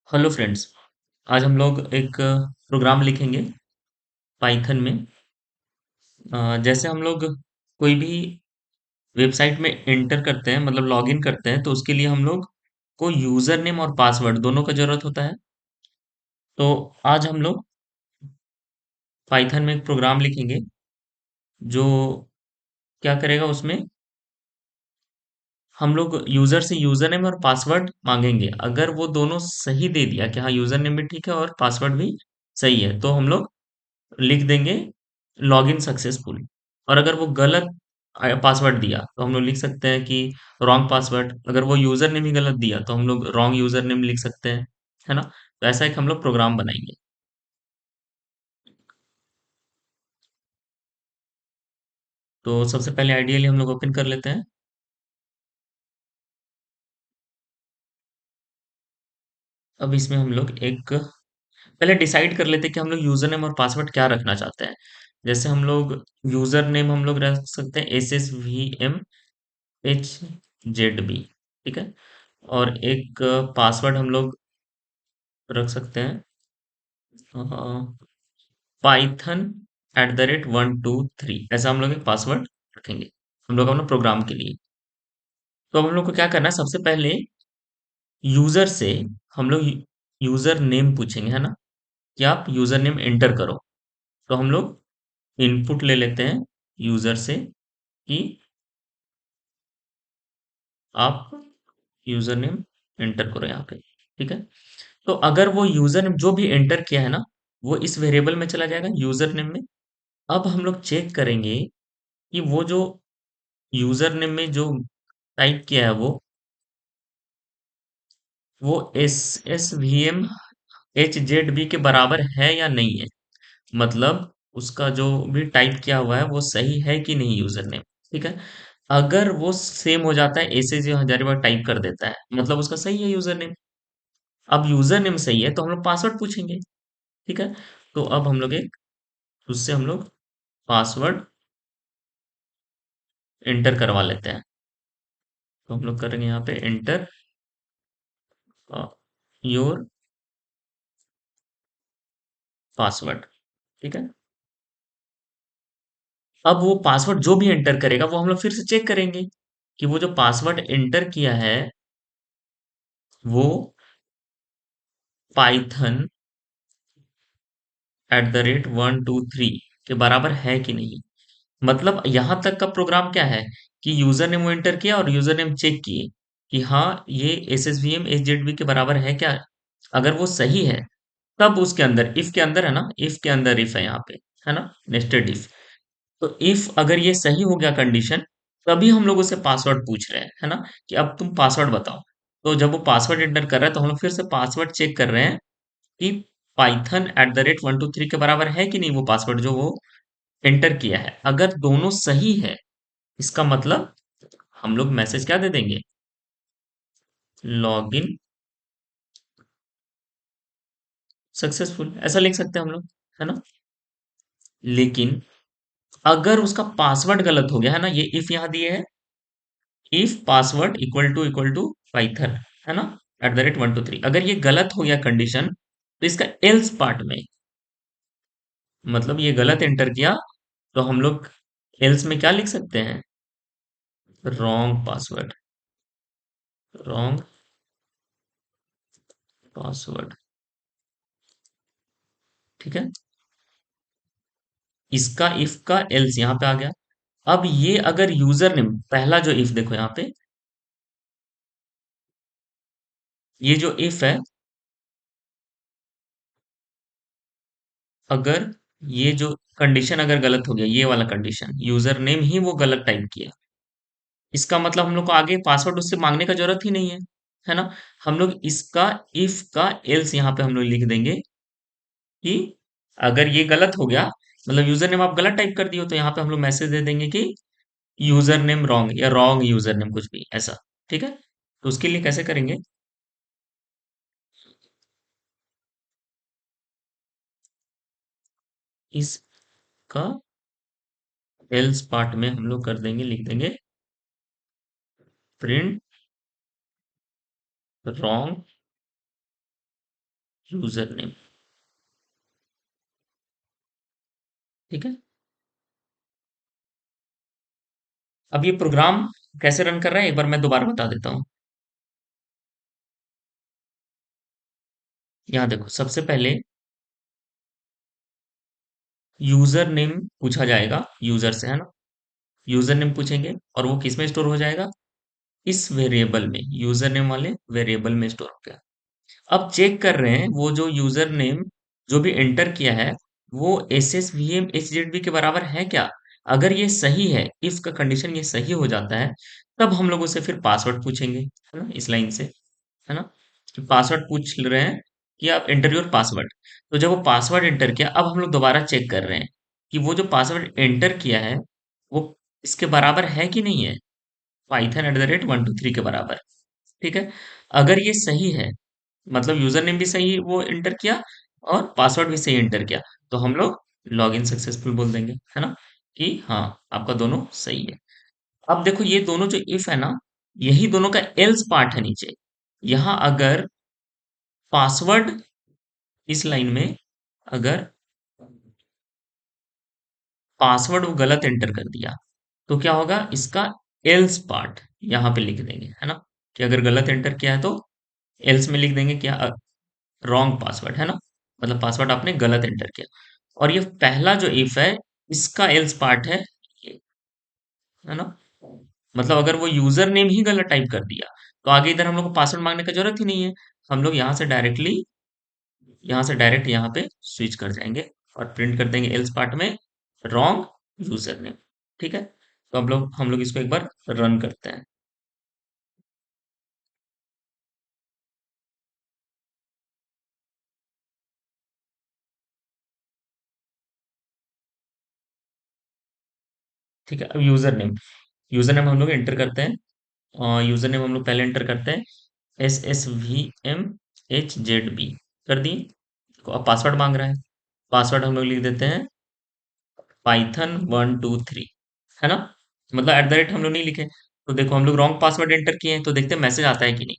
Hello friends. आज हम लोग एक प्रोग्राम लिखेंगे पाइथन में। जैसे हम लोग कोई भी वेबसाइट में एंटर करते हैं, मतलब लॉगिन करते हैं, तो उसके लिए हम लोग को यूजर नेम और पासवर्ड दोनों का जरूरत होता है। तो आज हम लोग पाइथन में एक प्रोग्राम लिखेंगे जो क्या करेगा, उसमें हम लोग यूजर से यूजर नेम और पासवर्ड मांगेंगे। अगर वो दोनों सही दे दिया कि हाँ यूजर नेम भी ठीक है और पासवर्ड भी सही है, तो हम लोग लिख देंगे लॉगिन सक्सेसफुल। और अगर वो गलत पासवर्ड दिया तो हम लोग लिख सकते हैं कि रॉन्ग पासवर्ड। अगर वो यूजर नेम ही गलत दिया तो हम लोग रॉन्ग यूजर नेम लिख सकते हैं, है ना। तो ऐसा एक हम लोग प्रोग्राम बनाएंगे। तो सबसे पहले आइडियली हम लोग ओपन कर लेते हैं। अब इसमें हम लोग एक पहले डिसाइड कर लेते हैं कि हम लोग यूजर नेम और पासवर्ड क्या रखना चाहते हैं। जैसे हम लोग यूजर नेम हम लोग रख सकते हैं SSVMHZB, ठीक है। और एक पासवर्ड हम लोग रख सकते हैं Python@123। ऐसा हम लोग एक पासवर्ड रखेंगे हम लोग अपने प्रोग्राम के लिए। तो अब हम लोग को क्या करना है, सबसे पहले यूजर से हम लोग यूजर नेम पूछेंगे, है ना, कि आप यूजर नेम एंटर करो। तो हम लोग इनपुट ले लेते हैं यूजर से कि आप यूजर नेम एंटर करो यहाँ पे, ठीक है। तो अगर वो यूजर नेम जो भी एंटर किया है ना, वो इस वेरिएबल में चला जाएगा यूजर नेम में। अब हम लोग चेक करेंगे कि वो जो यूजर नेम में जो टाइप किया है वो SSVMHZB के बराबर है या नहीं है। मतलब उसका जो भी टाइप किया हुआ है वो सही है कि नहीं यूजर नेम, ठीक है। अगर वो सेम हो जाता है, ऐसे जो हजारी बार टाइप कर देता है, मतलब उसका सही है यूजर नेम। अब यूजर नेम सही है तो हम लोग पासवर्ड पूछेंगे, ठीक है। तो अब हम लोग एक उससे हम लोग पासवर्ड एंटर करवा लेते हैं। तो हम लोग करेंगे यहाँ पे एंटर योर पासवर्ड, ठीक है। अब वो पासवर्ड जो भी एंटर करेगा वो हम लोग फिर से चेक करेंगे कि वो जो पासवर्ड एंटर किया है वो Python@123 के बराबर है कि नहीं। मतलब यहां तक का प्रोग्राम क्या है कि यूजर ने वो एंटर किया और यूजर ने चेक किए कि हाँ ये SSVM HZB के बराबर है क्या। अगर वो सही है तब उसके अंदर इफ के अंदर है ना, इफ के अंदर इफ है यहाँ पे, है ना, नेस्टेड इफ। तो इफ अगर ये सही हो गया कंडीशन, तभी हम लोग उससे पासवर्ड पूछ रहे हैं, है ना, कि अब तुम पासवर्ड बताओ। तो जब वो पासवर्ड एंटर कर रहा है तो हम लोग फिर से पासवर्ड चेक कर रहे हैं कि Python@123 के बराबर है कि नहीं वो पासवर्ड जो वो एंटर किया है। अगर दोनों सही है, इसका मतलब हम लोग मैसेज क्या दे देंगे, लॉगिन सक्सेसफुल, ऐसा लिख सकते हैं हम लोग, है ना। लेकिन अगर उसका पासवर्ड गलत हो गया, है ना, ये इफ यहाँ दिए है, if password equal to Python, है ना, @123। अगर ये गलत हो गया कंडीशन तो इसका एल्स पार्ट में, मतलब ये गलत एंटर किया, तो हम लोग एल्स में क्या लिख सकते हैं, रॉन्ग पासवर्ड, रॉन्ग पासवर्ड, ठीक है। इसका इफ का एल्स यहाँ पे आ गया। अब ये अगर यूजर नेम पहला जो इफ देखो यहाँ पे, ये जो इफ है, अगर ये जो कंडीशन अगर गलत हो गया, ये वाला कंडीशन यूजर नेम ही वो गलत टाइप किया, इसका मतलब हम लोग को आगे पासवर्ड उससे मांगने का जरूरत ही नहीं है ना। हम लोग इसका इफ का एल्स यहाँ पे हम लोग लिख देंगे कि अगर ये गलत हो गया, मतलब यूजर नेम आप गलत टाइप कर दियो, तो यहाँ पे हम लोग मैसेज दे देंगे कि यूजर नेम रॉन्ग या रॉन्ग यूजर नेम, कुछ भी ऐसा, ठीक है। तो उसके लिए कैसे करेंगे, इसका एल्स पार्ट में हम लोग कर देंगे, लिख देंगे प्रिंट रॉन्ग यूजर नेम। ठीक है। अब ये प्रोग्राम कैसे रन कर रहा है एक बार मैं दोबारा बता देता हूँ। यहाँ देखो सबसे पहले यूजर नेम पूछा जाएगा यूजर से, है ना। यूजर नेम पूछेंगे और वो किस में स्टोर हो जाएगा, इस वेरिएबल में, यूजर नेम वाले वेरिएबल में स्टोर हो गया। अब चेक कर रहे हैं वो जो यूजर नेम जो भी एंटर किया है वो S S V M H Z B के बराबर है क्या। अगर ये सही है, इफ का कंडीशन ये सही हो जाता है, तब हम लोग उसे फिर पासवर्ड पूछेंगे, है ना, इस लाइन से, है ना। कि पासवर्ड पूछ रहे हैं कि आप एंटर योर पासवर्ड। तो जब वो पासवर्ड एंटर किया, अब हम लोग दोबारा चेक कर रहे हैं कि वो जो पासवर्ड एंटर किया है वो इसके बराबर है कि नहीं है, पाइथन @123 के बराबर। ठीक है। अगर ये सही है, मतलब यूजर नेम भी सही वो एंटर किया और पासवर्ड भी सही एंटर किया, तो हम लोग लॉग इन सक्सेसफुल बोल देंगे, है ना, कि हाँ आपका दोनों सही है। अब देखो ये दोनों जो इफ है ना, यही दोनों का एल्स पार्ट है नीचे। यहां अगर पासवर्ड, इस लाइन में अगर पासवर्ड वो गलत एंटर कर दिया, तो क्या होगा, इसका एल्स पार्ट यहाँ पे लिख देंगे, है ना। कि अगर गलत एंटर किया है तो एल्स में लिख देंगे क्या, रॉन्ग पासवर्ड, है ना, मतलब पासवर्ड आपने गलत एंटर किया। और ये पहला जो इफ है, इसका एल्स पार्ट है ये, है ना। मतलब अगर वो यूजर नेम ही गलत टाइप कर दिया, तो आगे इधर हम लोग को पासवर्ड मांगने का जरूरत ही नहीं है। हम लोग यहाँ से डायरेक्ट यहाँ पे स्विच कर जाएंगे और प्रिंट कर देंगे एल्स पार्ट में रॉन्ग यूजर नेम। ठीक है। तो हम लोग इसको एक बार रन करते हैं। ठीक है। अब यूजर नेम हम लोग एंटर करते हैं। यूजर नेम हम लोग पहले एंटर करते हैं SSVMHZB, कर दिए। अब पासवर्ड मांग रहा है, पासवर्ड हम लोग लिख देते हैं Python 123, है ना। मतलब @ हम लोग नहीं लिखे, तो देखो हम लोग रॉन्ग पासवर्ड एंटर किए हैं, तो देखते हैं मैसेज आता है कि नहीं।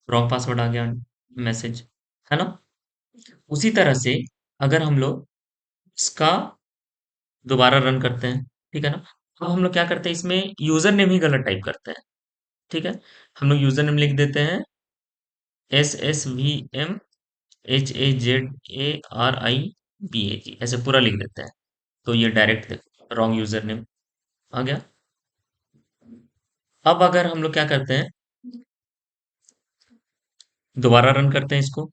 रॉन्ग पासवर्ड आ गया मैसेज, है ना। उसी तरह से अगर हम लोग इसका दोबारा रन करते हैं, ठीक है ना। अब हम लोग क्या करते हैं, इसमें यूजर नेम ही गलत टाइप करते हैं। ठीक है। हम लोग यूजर नेम लिख देते हैं SSVMHAZARIBAG, ऐसे पूरा लिख देते हैं। तो ये डायरेक्ट देखो रॉन्ग यूजर नेम आ गया। अब अगर हम लोग क्या करते हैं, दोबारा रन करते हैं इसको,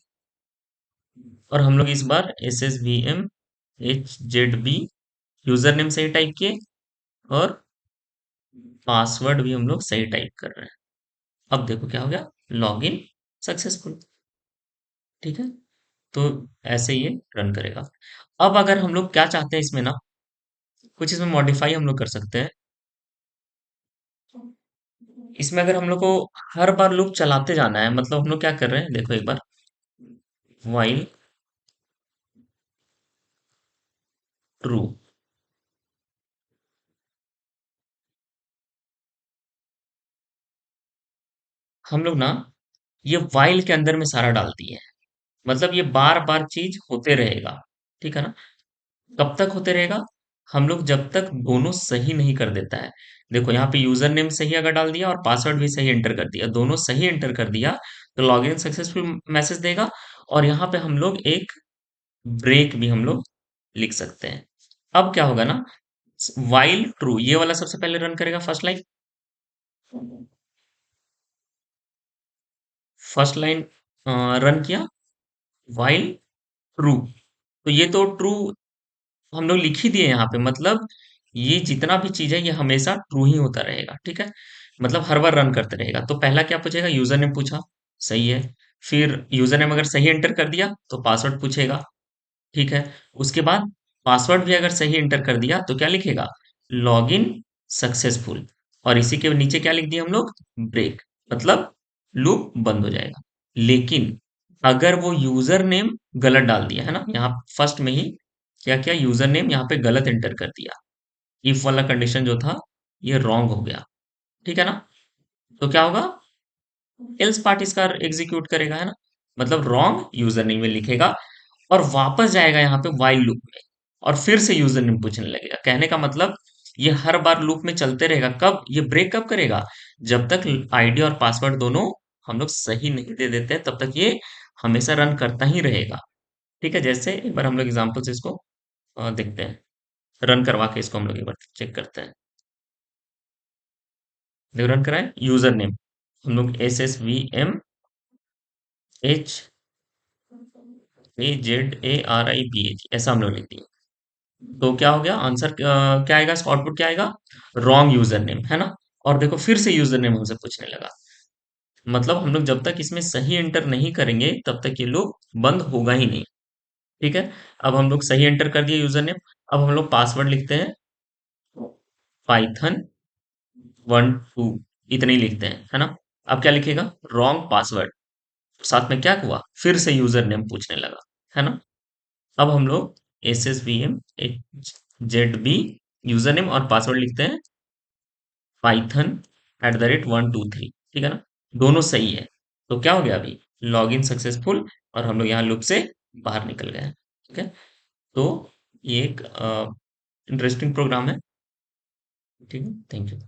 और हम लोग इस बार SSVMHZB यूजर नेम सही टाइप किए और पासवर्ड भी हम लोग सही टाइप कर रहे हैं। अब देखो क्या हो गया, लॉग इन सक्सेसफुल। ठीक है। तो ऐसे ये रन करेगा। अब अगर हम लोग क्या चाहते हैं इसमें ना, कुछ इसमें मॉडिफाई हम लोग कर सकते हैं। इसमें अगर हम लोग को हर बार लूप चलाते जाना है, मतलब हम लोग क्या कर रहे हैं, देखो एक बार, व्हाइल ट्रू, हम लोग ना ये व्हाइल के अंदर में सारा डाल दिए हैं। मतलब ये बार बार चीज होते रहेगा। ठीक है ना। कब तक होते रहेगा, हम लोग जब तक दोनों सही नहीं कर देता है। देखो यहाँ पे यूजर नेम सही अगर डाल दिया और पासवर्ड भी सही एंटर कर दिया, दोनों सही एंटर कर दिया, तो लॉगिन सक्सेसफुल मैसेज देगा। और यहाँ पे हम लोग एक ब्रेक भी हम लोग लिख सकते हैं। अब क्या होगा ना, वाइल ट्रू ये वाला सबसे पहले रन करेगा, फर्स्ट लाइन रन किया, वाइल ट्रू। तो ये तो ट्रू हम लोग लिख ही दिए यहाँ पे, मतलब ये जितना भी चीज है ये हमेशा ट्रू ही होता रहेगा। ठीक है। मतलब हर बार रन करते रहेगा। तो पहला क्या पूछेगा, यूजर नेम पूछा, सही है। फिर यूजर नेम अगर सही एंटर कर दिया तो पासवर्ड पूछेगा। ठीक है। उसके बाद पासवर्ड भी अगर सही एंटर कर दिया तो क्या लिखेगा, लॉगिन सक्सेसफुल। और इसी के नीचे क्या लिख दिया हम लोग, ब्रेक, मतलब लूप बंद हो जाएगा। लेकिन अगर वो यूजर नेम गलत डाल दिया, है ना, यहाँ फर्स्ट में ही क्या क्या यूजर नेम यहाँ पे गलत एंटर कर दिया, इफ वाला कंडीशन जो था ये रॉन्ग हो गया। ठीक है ना। तो क्या होगा, एल्स पार्ट इसका एग्जीक्यूट करेगा, है ना। मतलब रॉन्ग यूजर नेम में लिखेगा और वापस जाएगा यहाँ पे व्हाइल लूप में और फिर से यूजर नेम पूछने लगेगा। कहने का मतलब ये हर बार लूप में चलते रहेगा। कब ये ब्रेक कब करेगा? जब तक आईडी और पासवर्ड दोनों हम लोग सही नहीं दे देते हैं, तब तक ये हमेशा रन करता ही रहेगा। ठीक है, जैसे एक बार हम लोग एग्जांपल से इसको देखते हैं, रन करवा के इसको हम लोग एक बार चेक करते हैं। देखो रन कराए, यूजर नेम हम लोग SSVMHAZARIPH ऐसा हम लोग लिख दिए। तो क्या हो गया आंसर, क्या आएगा इसका आउटपुट, क्या आएगा? रॉन्ग यूजर नेम, है ना? और देखो फिर से यूजर नेम हमसे पूछने लगा। मतलब हम लोग जब तक इसमें सही एंटर नहीं करेंगे तब तक ये लोग बंद होगा ही नहीं। ठीक है, अब हम लोग सही एंटर कर दिए यूजर नेम। अब हम लोग पासवर्ड लिखते हैं, पाइथन 12, इतने ही लिखते हैं, है ना? अब क्या लिखेगा? Wrong password. साथ में क्या हुआ, फिर से यूजर नेम पूछने लगा, है ना? अब हम लोग SSVM HZB यूजर नेम और पासवर्ड लिखते हैं, python@123। ठीक है ना? दोनों सही है। तो क्या हो गया अभी? लॉगिन सक्सेसफुल, और हम लोग यहाँ लूप से बाहर निकल गए हैं। ठीक है, तो ये एक इंटरेस्टिंग प्रोग्राम है। ठीक है, थैंक यू।